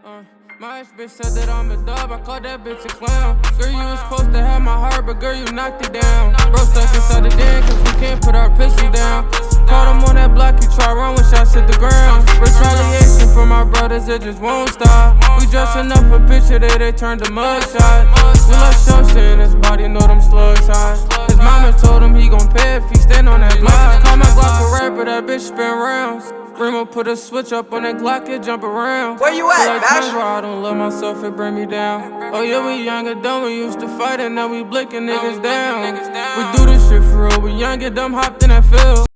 My ex-bitch said that I'm a dub, I called that bitch a clown. Girl, you was supposed to have my heart, but girl, you knocked it down. Bro stuck inside the den, cause we can't put our pistols down. Caught him on that block, he try run when shots hit the ground. Retaliation from my brothers, it just won't stop. We dressing up a picture, they turned to mugshot. We love Shosha in his body, know them slugs high. His mama told him he gon' pay if he stand on that block. Call my Glock a rapper, that bitch spin rounds. Remo put a switch up on that Glock, it jump around. Where you at, like Bash? I don't love myself, it bring me down. Oh yeah, we young and dumb, we used to fight and now we blinking niggas down. We do this shit for real, we young and dumb, hopped in that field.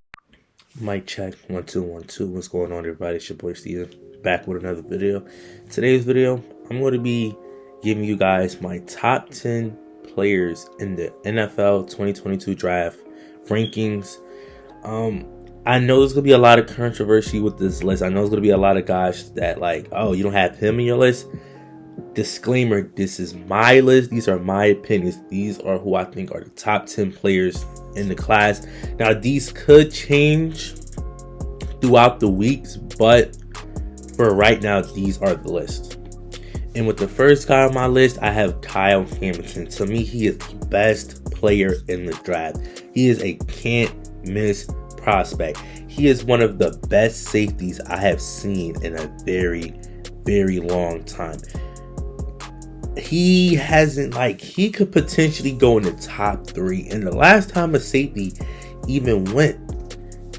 Mic check, 1 2 1 2. What's going on, everybody? It's your boy Steven, back with another video. Today's video, I'm going to be giving you guys my top 10 players in the NFL 2022 draft rankings. I know there's going to be a lot of controversy with this list. I know there's going to be a lot of guys that like, oh, you don't have him in your list. Disclaimer, this is my list. These are my opinions. These are who I think are the top 10 players in the class. Now, these could change throughout the weeks, but for right now, these are the list. And with the first guy on my list, I have Kyle Hamilton. To me, he is the best player in the draft. He is a can't-miss prospect. He is one of the best safeties I have seen in a very, very long time. He could potentially go in the top 3. And the last time a safety even went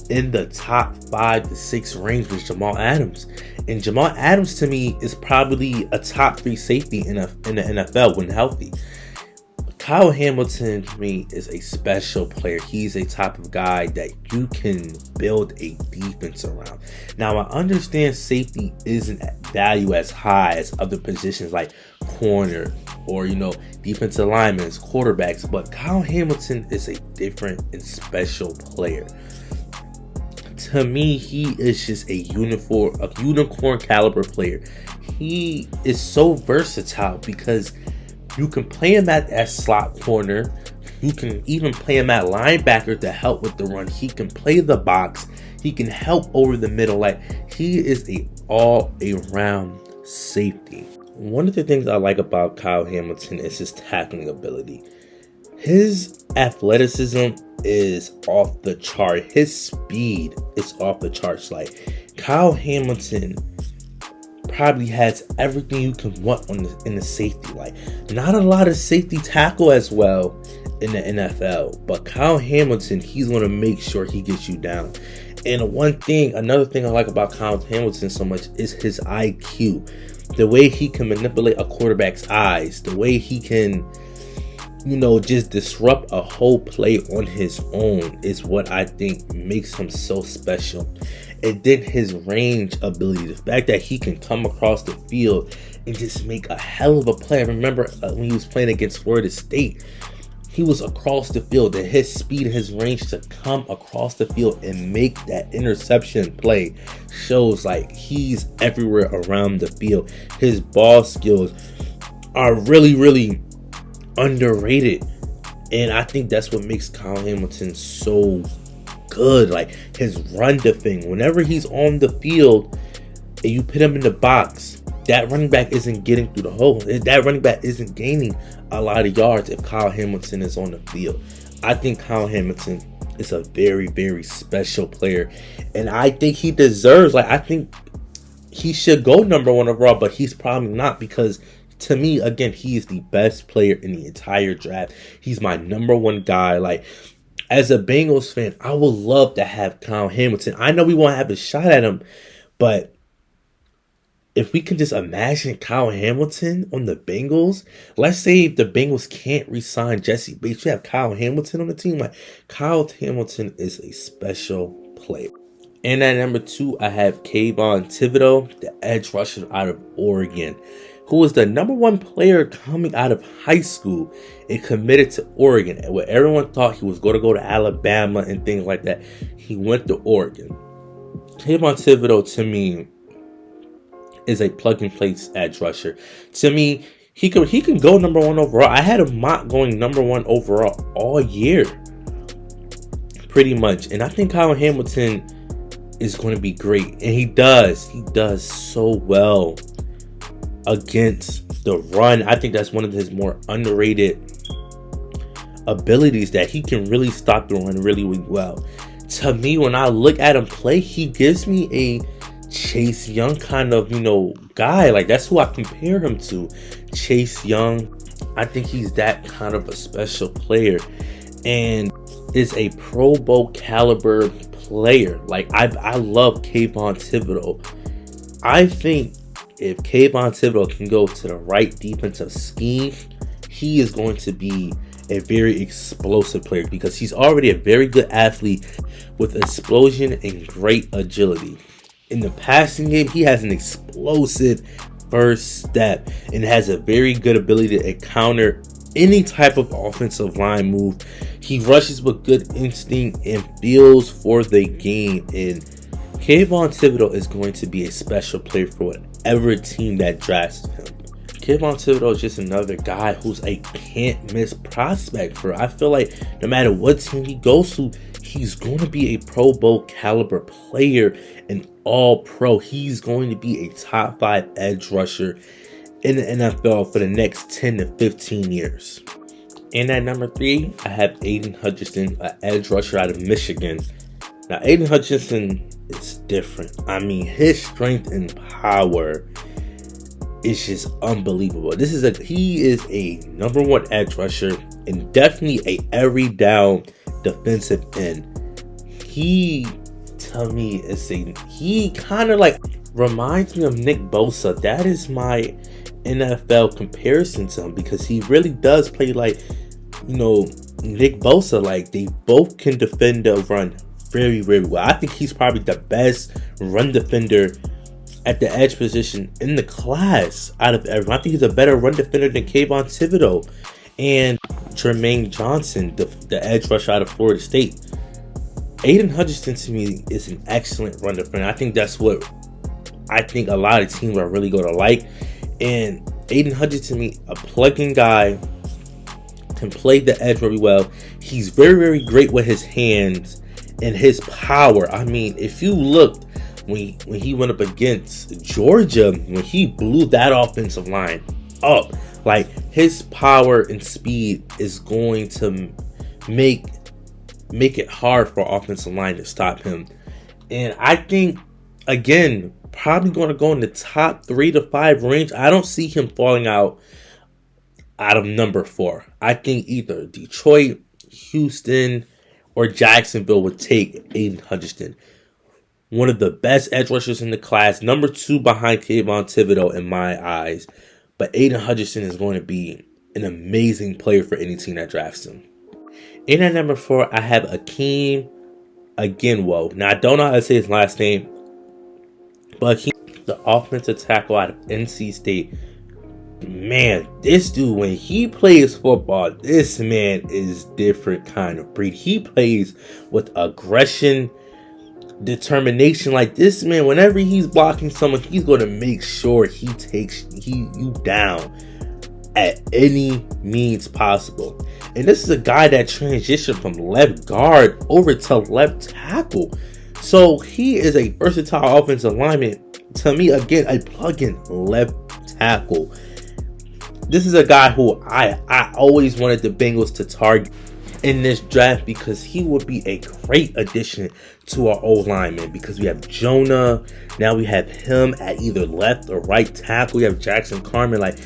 in the top 5 to 6 range was Jamal Adams. And Jamal Adams, to me, is probably a top 3 safety in the NFL when healthy. Kyle Hamilton, to me, is a special player. He's a type of guy that you can build a defense around. Now, I understand safety isn't value as high as other positions like corner or, defensive linemen, quarterbacks, but Kyle Hamilton is a different and special player. To me, he is just a unicorn caliber player. He is so versatile because you can play him at slot corner. You can even play him at linebacker to help with the run. He can play the box. He can help over the middle. He is a all-around safety. One of the things I like about Kyle Hamilton is his tackling ability. His athleticism is off the chart. His speed is off the charts. Kyle Hamilton probably has everything you can want in the safety. Not a lot of safety tackle as well in the NFL, but Kyle Hamilton, he's going to make sure he gets you down. And another thing I like about Kyle Hamilton so much is his IQ. The way he can manipulate a quarterback's eyes, the way he can just disrupt a whole play on his own is what I think makes him so special. And then his range ability, the fact that he can come across the field and just make a hell of a play. I remember when he was playing against Florida State, he was across the field, and his speed, his range to come across the field and make that interception play shows he's everywhere around the field. His ball skills are really, really underrated, and I think that's what makes Kyle Hamilton so good. His run defending, whenever he's on the field and you put him in the box, that running back isn't getting through the hole. That running back isn't gaining a lot of yards if Kyle Hamilton is on the field. I think Kyle Hamilton is a very, very special player, and I think he deserves, I think he should go number 1 overall, but he's probably not, because to me, again, he is the best player in the entire draft. He's my number 1 guy. As a Bengals fan, I would love to have Kyle Hamilton. I know we won't have a shot at him, but if we can just imagine Kyle Hamilton on the Bengals, let's say if the Bengals can't re-sign Jesse Bates, you have Kyle Hamilton on the team. Kyle Hamilton is a special player. And at number 2, I have Kayvon Thibodeaux, the edge rusher out of Oregon, who was the number 1 player coming out of high school and committed to Oregon. And where everyone thought he was going to go to Alabama and things like that, he went to Oregon. Kayvon Thibodeaux, to me, is a plug-and-play edge rusher. To me, he can go number 1 overall. I had him mock going number 1 overall all year, pretty much. And I think Kyle Hamilton is going to be great. And he does so well against the run. I think that's one of his more underrated abilities, that he can really stop the run really, really well. To me, when I look at him play, he gives me a Chase Young kind of, guy. Like, that's who I compare him to. Chase Young. I think he's that kind of a special player and is a Pro Bowl caliber player. Like, I love Kayvon Thibodeau. I think if Kayvon Thibodeau can go to the right defensive scheme, he is going to be a very explosive player, because he's already a very good athlete with explosion and great agility. In the passing game, he has an explosive first step and has a very good ability to counter any type of offensive line move. He rushes with good instinct and feels for the game. And Kayvon Thibodeau is going to be a special player for whatever team that drafts him. Kayvon Thibodeau is just another guy who's a can't miss prospect for. I feel like no matter what team he goes to, he's going to be a Pro Bowl caliber player, an all pro. He's going to be a top 5 edge rusher in the NFL for the next 10 to 15 years. And at number 3, I have Aiden Hutchinson, an edge rusher out of Michigan. Now, Aiden Hutchinson is different. I mean, his strength and power is just unbelievable. He is a number 1 edge rusher and definitely a every down defensive end. He kind of like reminds me of Nick Bosa. That is my NFL comparison to him, because he really does play like, Nick Bosa. Like, they both can defend the run very, very well. I think he's probably the best run defender at the edge position in the class out of everyone. I think he's a better run defender than Kayvon Thibodeau and Jermaine Johnson, the edge rusher out of Florida State. Aiden Hutchinson, to me, is an excellent run defender. I think that's what I think a lot of teams are really going to like. And Aiden Hutchinson, to me, a plug-in guy, can play the edge very well. He's very, very great with his hands and his power. I mean, if you looked when he went up against Georgia, when he blew that offensive line up, like, his power and speed is going to make it hard for offensive line to stop him. And I think, again, probably going to go in the top 3 to 5 range. I don't see him falling out of number 4. I think either Detroit, Houston, or Jacksonville would take Aiden Hutchinson. One of the best edge rushers in the class. Number 2 behind Kayvon Thibodeau in my eyes. But Aiden Hutchinson is going to be an amazing player for any team that drafts him. And at number 4, I have Akeem Aginwo. Now, I don't know how to say his last name, but he's the offensive tackle out of NC State. Man, this dude, when he plays football, this man is different kind of breed. He plays with aggression, determination. Like, this man, whenever he's blocking someone, he's going to make sure he takes you down at any means possible. And this is a guy that transitioned from left guard over to left tackle. So he is a versatile offensive lineman. To me, again, a plug-in left tackle. This is a guy who I always wanted the Bengals to target in this draft, because he would be a great addition to our O-lineman, because we have Jonah. Now we have him at either left or right tackle. We have Jackson Carman. Like,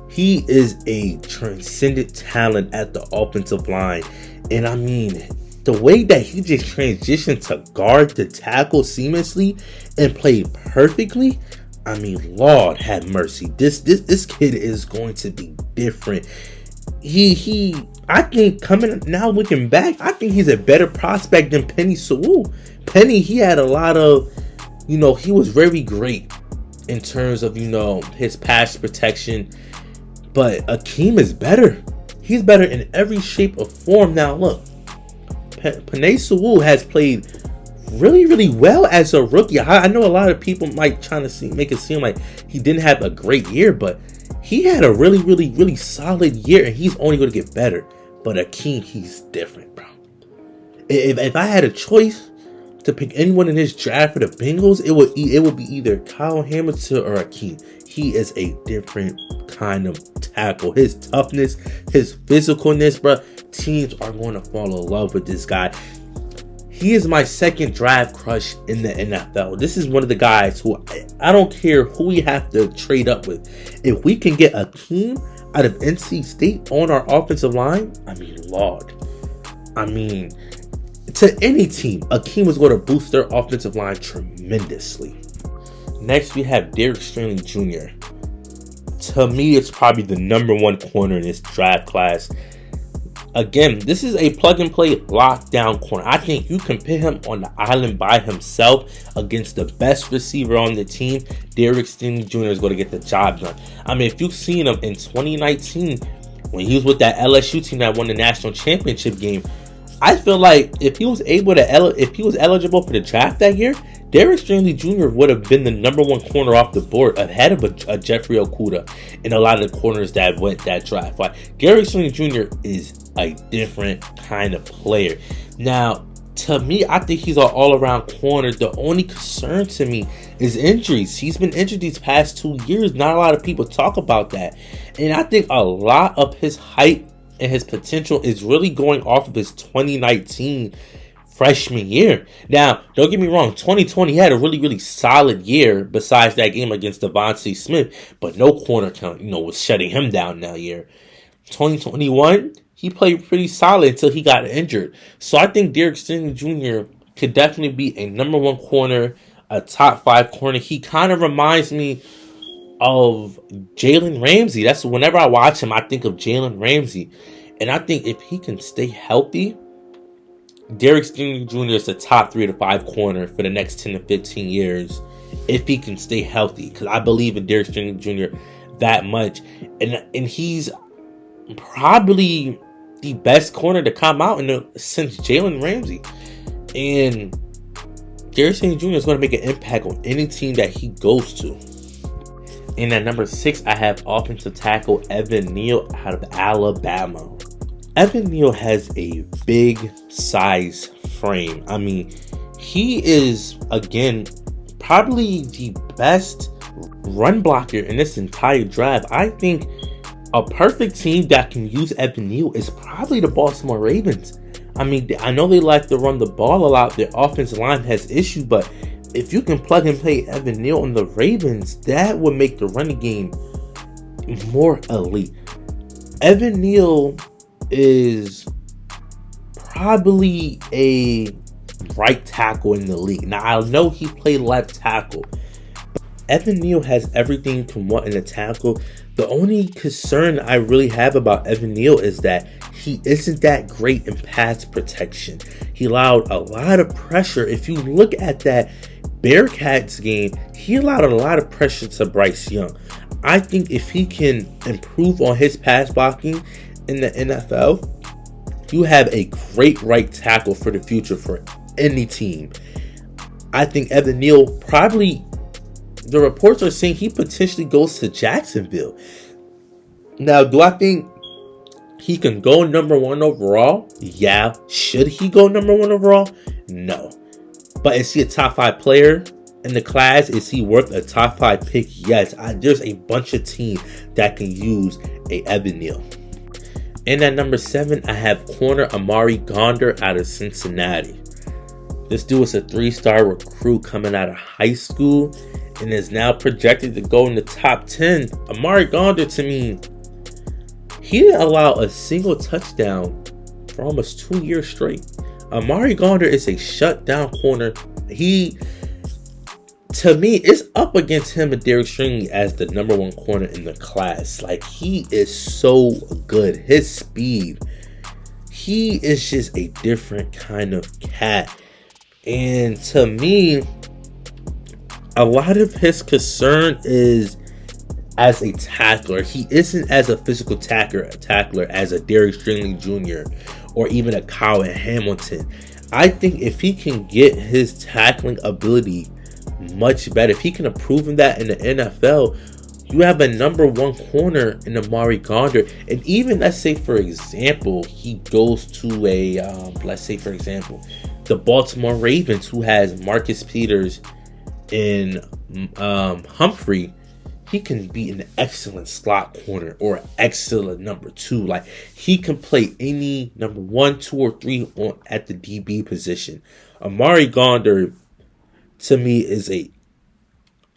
he is a transcendent talent at the offensive line. And I mean, the way that he just transitioned to guard the tackle seamlessly and played perfectly, I mean, Lord have mercy. This kid is going to be different. I think looking back, I think he's a better prospect than Penei Sewell. Penei, he had a lot of, he was very great in terms of, his pass protection. But Akeem is better. He's better in every shape or form. Now, look, Penei Sewell has played really, really well as a rookie. I know a lot of people might try to make it seem like he didn't have a great year, but he had a really, really, really solid year, and he's only going to get better. But Akeem, he's different, bro. If I had a choice to pick anyone in this draft for the Bengals, it would be either Kyle Hamilton or Akeem. He is a different kind of tackle. His toughness, his physicalness, bro. Teams are going to fall in love with this guy. He is my second draft crush in the NFL. This is one of the guys who I don't care who we have to trade up with. If we can get Akeem out of NC State on our offensive line, I mean, Lord. I mean, to any team, Akeem is going to boost their offensive line tremendously. Next, we have Derek Stanley Jr. To me, it's probably the number one corner in this draft class. Again, this is a plug-and-play lockdown corner. I think you can put him on the island by himself against the best receiver on the team. Derek Stanley Jr. is going to get the job done. I mean, if you've seen him in 2019, when he was with that LSU team that won the national championship game, I feel like if he was eligible for the draft that year, Derek Stanley Jr. would have been the number one corner off the board ahead of a Jeffrey Okudah and a lot of the corners that went that draft. Like, Derek Stanley Jr. is a different kind of player. Now, to me, I think he's an all-around corner. The only concern to me is injuries. He's been injured these past 2 years. Not a lot of people talk about that. And I think a lot of his hype and his potential is really going off of his 2019 freshman year. Now, don't get me wrong, 2020 he had a really, really solid year besides that game against Devontae Smith, but no corner count, was shutting him down that year. 2021, he played pretty solid until he got injured. So I think Derek Stanley Jr. could definitely be a number one corner, a top 5 corner. He kind of reminds me of Jalen Ramsey. That's whenever I watch him, I think of Jalen Ramsey. And I think if he can stay healthy, Derek Stanley Jr. is the top 3 to 5 corner for the next 10 to 15 years if he can stay healthy. Because I believe in Derek Stanley Jr. that much. And he's probably the best corner to come out since Jalen Ramsey. And Derek Stanley Jr. is going to make an impact on any team that he goes to. And at number 6, I have offensive tackle Evan Neal out of Alabama. Evan Neal has a big size frame. I mean, he is, again, probably the best run blocker in this entire draft. I think a perfect team that can use Evan Neal is probably the Baltimore Ravens. I mean, I know they like to run the ball a lot. Their offensive line has issues, but if you can plug and play Evan Neal on the Ravens, that would make the running game more elite. Evan Neal is probably a right tackle in the league. Now, I know he played left tackle. Evan Neal has everything to want in a tackle. The only concern I really have about Evan Neal is that he isn't that great in pass protection. He allowed a lot of pressure. If you look at that Bearcats game, he allowed a lot of pressure to Bryce Young. I think if he can improve on his pass blocking in the NFL, you have a great right tackle for the future for any team. I think Evan Neal probably, the reports are saying he potentially goes to Jacksonville. Now, do I think he can go number 1 overall? Yeah. Should he go number 1 overall? No. But is he a top 5 player in the class? Is he worth a top 5 pick? Yes. There's a bunch of teams that can use a Evan Neal. And at number 7, I have corner Amari Ghee out of Cincinnati. This dude is a 3-star recruit coming out of high school and is now projected to go in the top 10. Amari Ghee, to me, he didn't allow a single touchdown for almost 2 years straight. Amari Ghee is a shutdown corner. He, to me, is up against him and Derek Stanley as the number 1 corner in the class. Like, he is so good. His speed. He is just a different kind of cat. And to me, a lot of his concern is as a tackler. He isn't as a physical tackler as a Derek Stanley Jr. or even a Kyle Hamilton. I think if he can get his tackling ability much better, if he can improve that in the NFL, you have a number 1 corner in Amari Ghee. And even, let's say for example, he goes to a, the Baltimore Ravens, who has Marcus Peters and Humphrey, he can be an excellent slot corner or an excellent number 2. Like, he can play any number 1, 2, or 3 at the DB position. Amari Ghee, to me, is a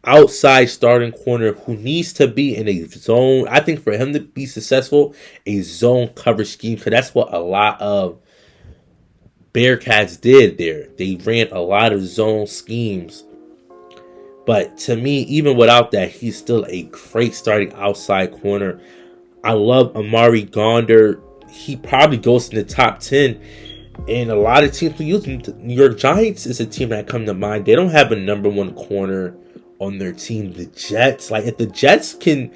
outside starting corner who needs to be in a zone. I think for him to be successful, a zone coverage scheme, because that's what a lot of Bearcats did there. They ran a lot of zone schemes. But to me, even without that, he's still a great starting outside corner. I love Amari Ghee. He probably goes in the top 10. And a lot of teams will use him. The New York Giants is a team that come to mind. They don't have a number 1 corner on their team. The Jets, like, if the Jets can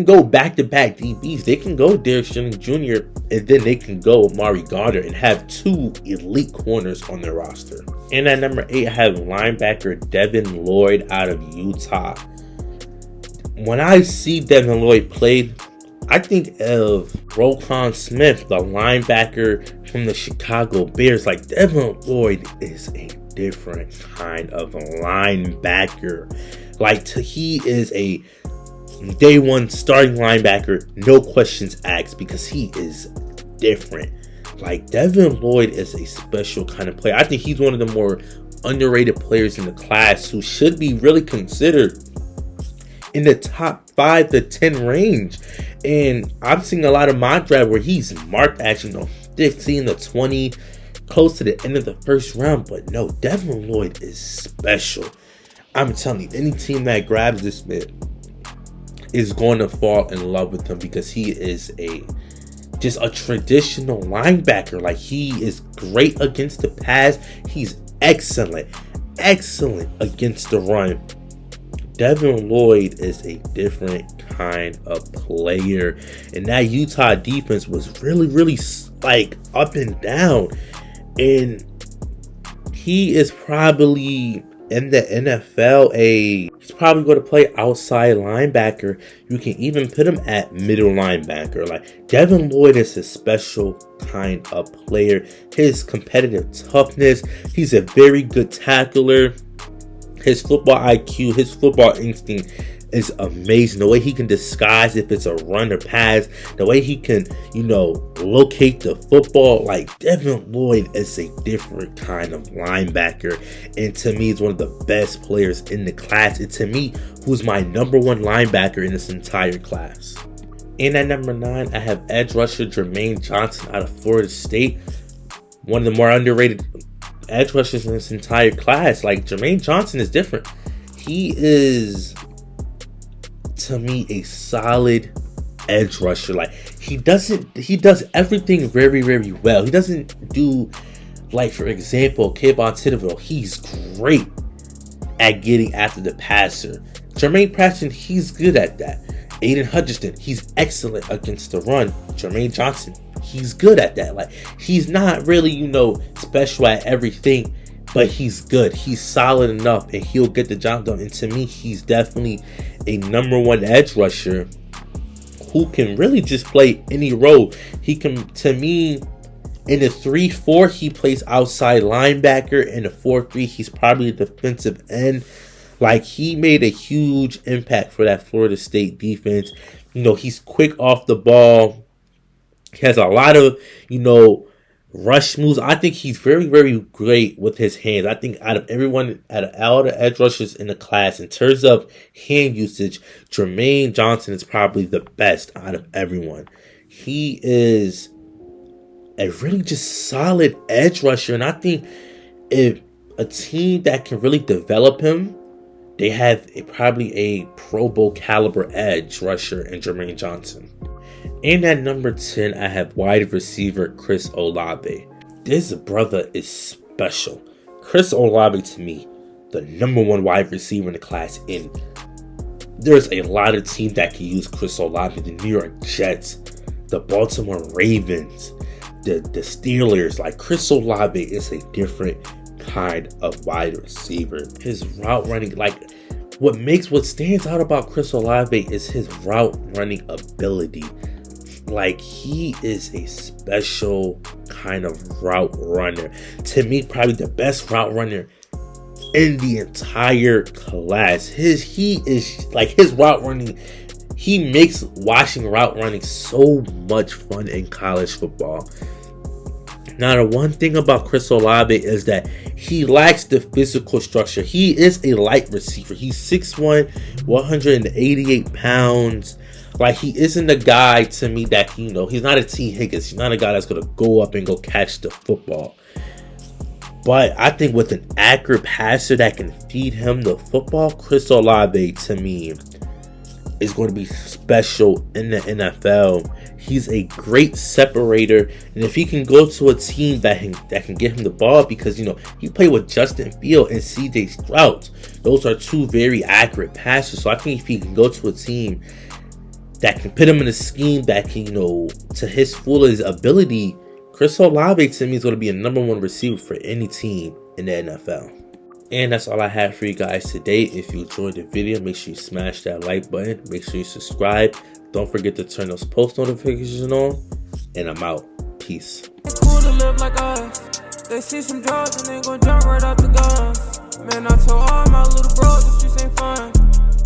go back-to-back DBs. They can go Derek Stilling Jr. and then they can go Amari Ghee and have 2 elite corners on their roster. And at number 8, I have linebacker Devin Lloyd out of Utah. When I see Devin Lloyd play, I think of Roquan Smith, the linebacker from the Chicago Bears. Like, Devin Lloyd is a different kind of linebacker. Like, he is a day 1 starting linebacker, no questions asked, because he is different. Like, Devin Lloyd is a special kind of player. I think he's one of the more underrated players in the class who should be really considered in the top 5 to 10 range. And I'm seeing a lot of mock draft where he's marked as, 15 to 20, close to the end of the first round. But no, Devin Lloyd is special. I'm telling you, any team that grabs this man is going to fall in love with him, because he is just a traditional linebacker. Like, he is great against the pass. He's excellent against the run. Devin Lloyd is a different kind of player. And that Utah defense was really, really, like, up and down. And he is probably in the NFL, he's probably going to play outside linebacker. You can even put him at middle linebacker. Like, Devin Lloyd is a special kind of player. His competitive toughness, he's a very good tackler. His football IQ, his football instinct is amazing. The way he can disguise if it's a run or pass, the way he can, locate the football. Like, Devin Lloyd is a different kind of linebacker. And to me, he's one of the best players in the class. And to me, who's my number 1 linebacker in this entire class. And at number 9, I have edge rusher Jermaine Johnson out of Florida State. One of the more underrated edge rushers in this entire class. Like, Jermaine Johnson is different. He is, to me, a solid edge rusher. Like, he does everything very, very well. He doesn't do, like, for example, Kayvon Thibodeau. He's great at getting after the passer. Jermaine Praxton, he's good at that. Aiden Hutchinson, he's excellent against the run. Jermaine Johnson, he's good at that. Like, he's not really, special at everything, but he's good. He's solid enough, and he'll get the job done. And to me, he's definitely a number 1 edge rusher who can really just play any role. He can, to me, in the 3-4, he plays outside linebacker. In the 4-3, he's probably a defensive end. Like, he made a huge impact for that Florida State defense. He's quick off the ball. He has a lot of, rush moves. I think he's very, very great with his hands. I think out of all the edge rushers in the class, in terms of hand usage, Jermaine Johnson is probably the best out of everyone. He is a really just solid edge rusher. And I think if a team that can really develop him, they have probably a Pro Bowl caliber edge rusher in Jermaine Johnson. And at number 10, I have wide receiver Chris Olave. This brother is special. Chris Olave, to me, the number 1 wide receiver in the class. And there's a lot of teams that can use Chris Olave. The New York Jets, the Baltimore Ravens, the Steelers. Like, Chris Olave is a different kind of wide receiver. His route running, like, what stands out about Chris Olave is his route running ability. Like, he is a special kind of route runner. To me, probably the best route runner in the entire class. His route running, he makes watching route running so much fun in college football. Now, the one thing about Chris Olave is that he lacks the physical structure. He is a light receiver. He's 6'1", 188 pounds. Like, he isn't a guy to me that, he's not a T. Higgins. He's not a guy that's going to go up and go catch the football. But I think with an accurate passer that can feed him the football, Chris Olave, to me, is going to be special in the NFL. He's a great separator, and if he can go to a team that can get him the ball, because he played with Justin Fields and C.J. Stroud. Those are two very accurate passers. So I think if he can go to a team that can put him in a scheme that can, to his fullest ability, Chris Olave to me is going to be a number one receiver for any team in the NFL. And that's all I have for you guys today. If you enjoyed the video, make sure you smash that like button. Make sure you subscribe. Don't forget to turn those post notifications on. And I'm out. Peace. It's cool to live like us. They see some drugs and they gon' jump right out the guns. Man, I told all my little bros the streets ain't fun.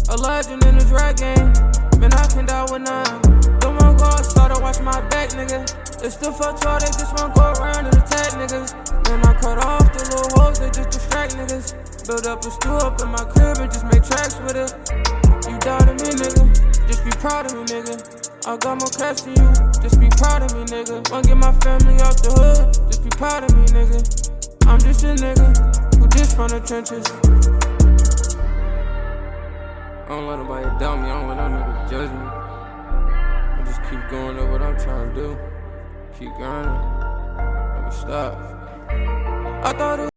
A legend in this rap game. Man, I can die with none. Don't wanna go outside and watch my back, nigga. It's still for 12, they just wanna go around and attack niggas. Man, I cut off the little hoes, they just distract niggas. Build up a stool up in my crib and just make tracks with it. You doubted me, nigga. Just be proud of me, nigga. I got more cash than you. Just be proud of me, nigga. Wanna get my family out the hood. Just be proud of me, nigga. I'm just a nigga who just from the trenches. I don't let nobody doubt me. I don't let no nigga judge me. I just keep going at what I'm trying to do. Keep grinding. Never stop. I thought it